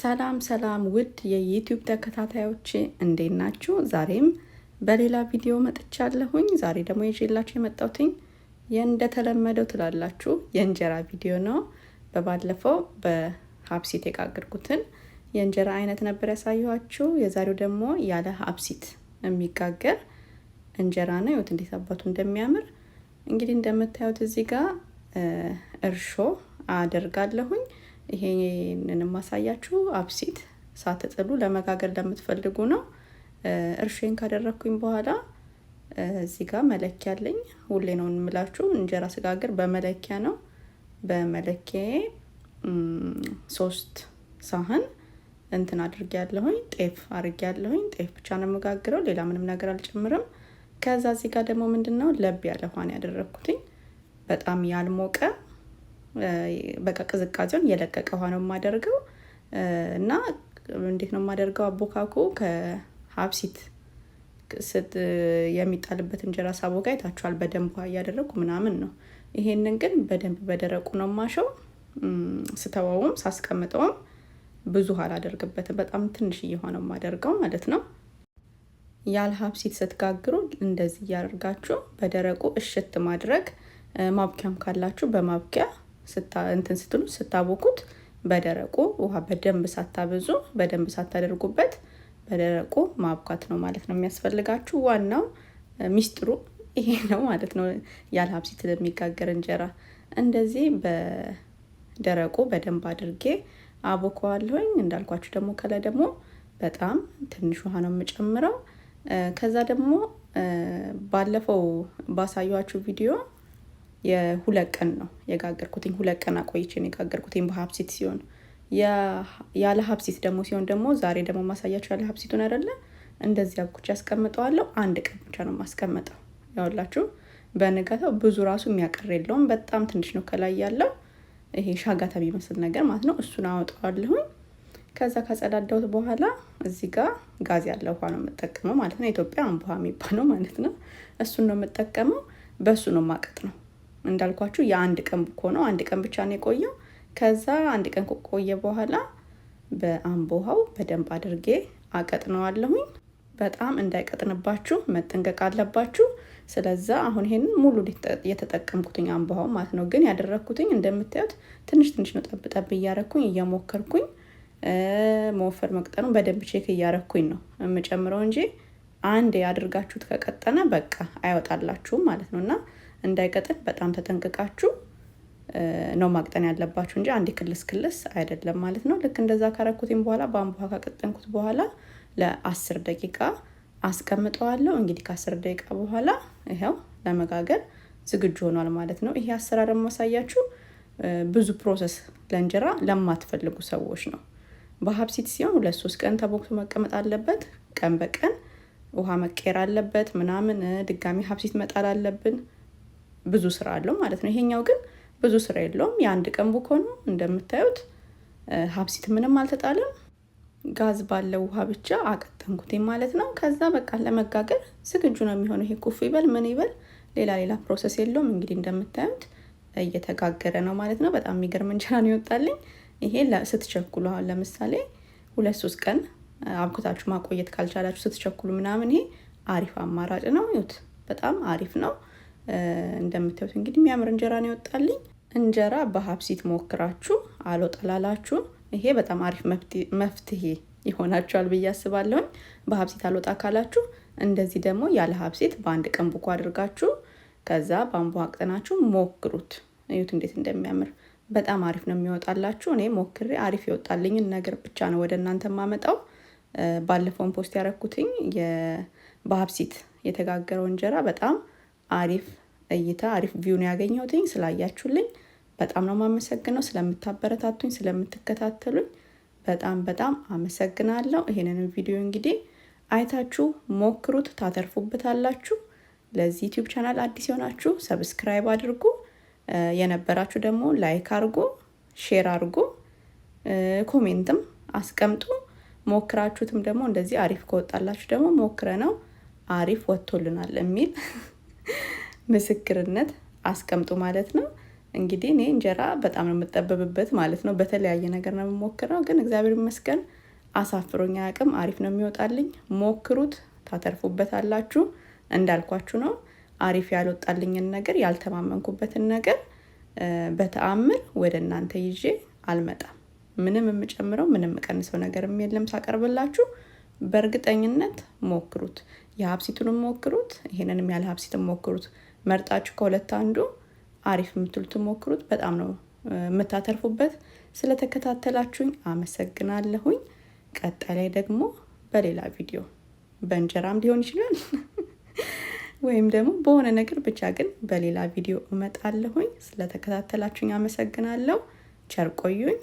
ሰላም ሰላም ውድ የዩቲዩብ ተከታታዮች እንዴት ናችሁ? ዛሬም በሌላ ቪዲዮ መጥቻለሁኝ። ዛሬ ደግሞ ይዤላችሁ የመጣሁትኝ እንደተለመደው ትላላችሁ የእንጀራ ቪዲዮ ነው። በባለፈው በሀብሲት የጋገርኩትን የእንጀራ አይነት ነበር ያሳየኋችሁ። የዛሬው ደግሞ ያለ ሀብሲት የሚጋገር እንጀራ ነው። ይኸውት እንዴት አባቱ እንደሚያምር። እንግዲህ እንደምታዩት እዚህ ጋር እርሾ አደርጋለሁኝ። ይሄንን ማሳያችሁ ሀብሲት ሳትጥሉ ለመጋገር ለምትፈልጉ ነው። እርሾን ካደረኩኝ በኋላ እዚህ ጋር መለኪያ አለኝ። ሁሌ ነው እንምላችሁ እንጀራ ስጋግር በመለኪያ ነው። በመለኪያዬ 3 ሳህን እንትን አድርጌያለሁኝ፣ ጤፍ አድርጌያለሁኝ። ጤፍ ብቻ ነው የምጋግረው፣ ሌላ ምንም ነገር አልጨምርም። ከዛ እዚህ ጋር ደግሞ ምንድነው ለብ ያለ ውሃ ነው ያደረኩትኝ። በጣም ያልሞቀ በቃ ቅዝቃዜውን የለቀቀ ውሃ ነው የማደርገው። እና እንዴት ነው የማደርገው? አቦካኩ ከሀብሲት የሚጣልበት እንጀራ ሳቦካ አይታችኋል። በደንብ ውሃ እያደረኩ ምናምን ነው። ይሄንን ግን በደንብ በደረቁ ነው ማሸው። ስተወውም ሳስቀምጠውም ብዙ ውሃ አላደርግበትም። በጣም ትንሽ እየሆነው ማደርገው ማለት ነው። ያለ ሀብሲት ስትጋግሩ እንደዚህ እያደርጋችሁ በደረቁ እሽት ማድረግ። ማብኪያም ካላችሁ በማብኪያ እንትን ስትሉ ስታቦኩት በደረቁ ውሃ በደንብ ሳታበዙ በደንብ ሳታደርጉበት በደረቁ ማብካት ነው ማለት ነው የሚያስፈልጋችሁ። ዋናው ሚስጥሩ ይሄ ነው ማለት ነው። ያለ ሀብሲት የሚጋገር እንጀራ እንደዚህ በደረቁ በደንብ አድርጌ አቦካዋለሁኝ። እንዳልኳችሁ ደግሞ ከላይ ደግሞ በጣም ትንሽ ውሃ ነው የምጨምረው። ከዛ ደግሞ ባለፈው ባሳየኋችሁ ቪዲዮ የ2 ቀን ነው የጋገርኩትኝ። 2 ቀን አቆይቼ ነው የጋገርኩትኝ በሀብሲት ሲሆን። ያለ ሀብሲት ደግሞ ሲሆን ደግሞ ዛሬ ደግሞ ማሳያችሁ ያለ ሀብሲቱን አይደለ፣ እንደዚህ አብኩቼ ያስቀምጠዋለሁ። 1 ቀን ብቻ ነው ማስቀምጠው። ያውላችሁ በንጋታው ብዙ ራሱ የሚያቀር የለውም። በጣም ትንሽ ነው ከላይ ያለው ይሄ ሻጋታ የሚመስል ነገር ማለት ነው። እሱን አወጣዋለሁኝ። ከዛ ካጸዳዳሁት በኋላ እዚህ ጋር ጋዝ ያለው ውሃ ነው የምጠቀመው ማለት ነው። ኢትዮጵያ አምቦሃ የሚባለው ማለት ነው። እሱን ነው የምጠቀመው። በሱ ነው ማቀጥ ነው። እንዳልኳችሁ የ1 ቀን ብኮ ነው። 1 ቀን ብቻ ነው የቆየው። ከዛ 1 ቀን ከቆየ በኋላ በአምቦሃው በደንብ አድርጌ አቀጥነዋለሁኝ። በጣም እንዳይቀጥንባችሁ መጠንቀቅ አለባችሁ። ስለዛ አሁን ይሄንን ሙሉ የተጠቀምኩትኝ አምቦሃው ማለት ነው። ግን ያደረኩትኝ እንደምታዩት ትንሽ ትንሽ ነው። ጠብ እያረኩኝ እየሞከርኩኝ መወፈር መቅጠኑን በደንብ ቼክ እያረኩኝ ነው የምጨምረው እንጂ አንዴ ያድርጋችሁት ከቀጠነ በቃ አይወጣላችሁም ማለት ነውና እንዳይቀጥን በጣም ተጠንቅቃችሁ ነው ማቅጠን ያለባችሁ እንጂ አንዴ ክልስ አይደለም ማለት ነው። ልክ እንደዛ ካረኩትኝ በኋላ በአምቦሃ ካቀጠንኩት በኋላ ለ10 ደቂቃ አስቀምጠዋለሁ። እንግዲህ ከ10 ደቂቃ በኋላ ይሄው ለመጋገር ዝግጁ ሆኗል ማለት ነው። ይሄ አሰራር ማሳያችሁ ብዙ ፕሮሰስ ለእንጀራ ለማትፈልጉ ሰዎች ነው። በሀብሲት ሲሆን 2-3 ቀን ተቦክቶ መቀመጥ አለበት። ቀን በቀን ውሃ መቀየር አለበት ምናምን፣ ድጋሚ ሀብሲት መጣል አለብን። ብዙ ስራ አለው ማለት ነው። ይሄኛው ግን ብዙ ስራ የለውም። የ1 ቀን ቡኮ ነው እንደምታዩት። ሀብሲት ምንም አልተጣለም። ጋዝ ባለው ውሃ ብቻ አቀጠንኩት ማለት ነው። ከዛ በቃ ለመጋገር ዝግጁ ነው የሚሆነው። ይሄ ኩፍ ይበል ምን ይበል ሌላ ፕሮሰስ የለውም። እንግዲህ እንደምታዩት እየተጋገረ ነው ማለት ነው። በጣም የሚገርም እንጀራ ነው ይወጣልኝ። ይሄ ስትቸኩሉ አሁን ለምሳሌ 2-3 ቀን አብኩታችሁ ማቆየት ካልቻላችሁ ስትቸኩሉ ምናምን ይሄ አሪፍ አማራጭ ነው። ይሁት በጣም አሪፍ ነው። እንደምታዩት እንግዲህ የሚያምር እንጀራ ነው ይወጣልኝ። እንጀራ በሀብሲት ሞክራችሁ አልወጣላላችሁ ይሄ በጣም አሪፍ መፍትሄ ይሆናችኋል ብዬ አስባለሁ። በሀብሲት አልወጣ ካላችሁ እንደዚህ ደግሞ ያለ ሀብሲት በ1 ቀን ቡኮ አድርጋችሁ ከዛ በአምቦሃ አቅጠናችሁ ሞክሩት። እዩት እንዴት እንደሚያምር። በጣም አሪፍ ነው የሚወጣላችሁ። እኔ ሞክሬ አሪፍ ይወጣልኝን ነገር ብቻ ነው ወደ እናንተ ማመጣው። ባለፈውን ፖስት ያረኩትኝ በሀብሲት የተጋገረው እንጀራ በጣም አሪፍ እይታ አሪፍ ቪው ነው ያገኘሁትኝ። ስላያችሁልኝ በጣም ነው ማመሰግነው። ስለምታበረታቱኝ ስለምትከታተሉኝ በጣም አመሰግናለሁ። ይሄንን ቪዲዮ እንግዲህ አይታችሁ ሞክሩት፣ ታተርፉበታላችሁ። ለዚህ ዩቲዩብ ቻናል አዲስ የሆናችሁ ሰብስክራይብ አድርጉ፣ የነበራችሁ ደግሞ ላይክ አድርጉ፣ ሼር አድርጉ፣ ኮሜንትም አስቀምጡ። ሞክራችሁትም ደግሞ እንደዚህ አሪፍ ከወጣላችሁ ደግሞ ሞክረነው አሪፍ ወጥቶልናል የሚል ምስክርነት አስቀምጡ ማለት ነው። እንግዲህ እኔ እንጀራ በጣም ነው የምጠበብበት ማለት ነው። በተለያየ ነገር ነው የምሞክረው፣ ግን እግዚአብሔር ይመስገን አሳፍሮኝ አያውቅም። አሪፍ ነው የሚወጣልኝ። ሞክሩት፣ ታተርፉበታላችሁ። እንዳልኳችሁ ነው። አሪፍ ያልወጣልኝን ነገር፣ ያልተማመንኩበትን ነገር በተአምር ወደ እናንተ ይዤ አልመጣም። ምንም የምጨምረው ምንም የምቀንሰው ነገርም የለም ሳቀርብላችሁ። በእርግጠኝነት ሞክሩት። የሀብሲቱንም ሞክሩት፣ ይሄንንም ያለ ሀብሲቱን ሞክሩት። መርጣችሁ ከሁለት አንዱ አሪፍ የምትሉትን ሞክሩት። በጣም ነው የምታተርፉበት። ስለተከታተላችሁኝ አመሰግናለሁኝ። ቀጣይ ላይ ደግሞ በሌላ ቪዲዮ በእንጀራም ሊሆን ይችላል ወይም ደግሞ በሆነ ነገር ብቻ ግን በሌላ ቪዲዮ እመጣለሁኝ። ስለተከታተላችሁኝ አመሰግናለሁ። ቸር ቆዩኝ።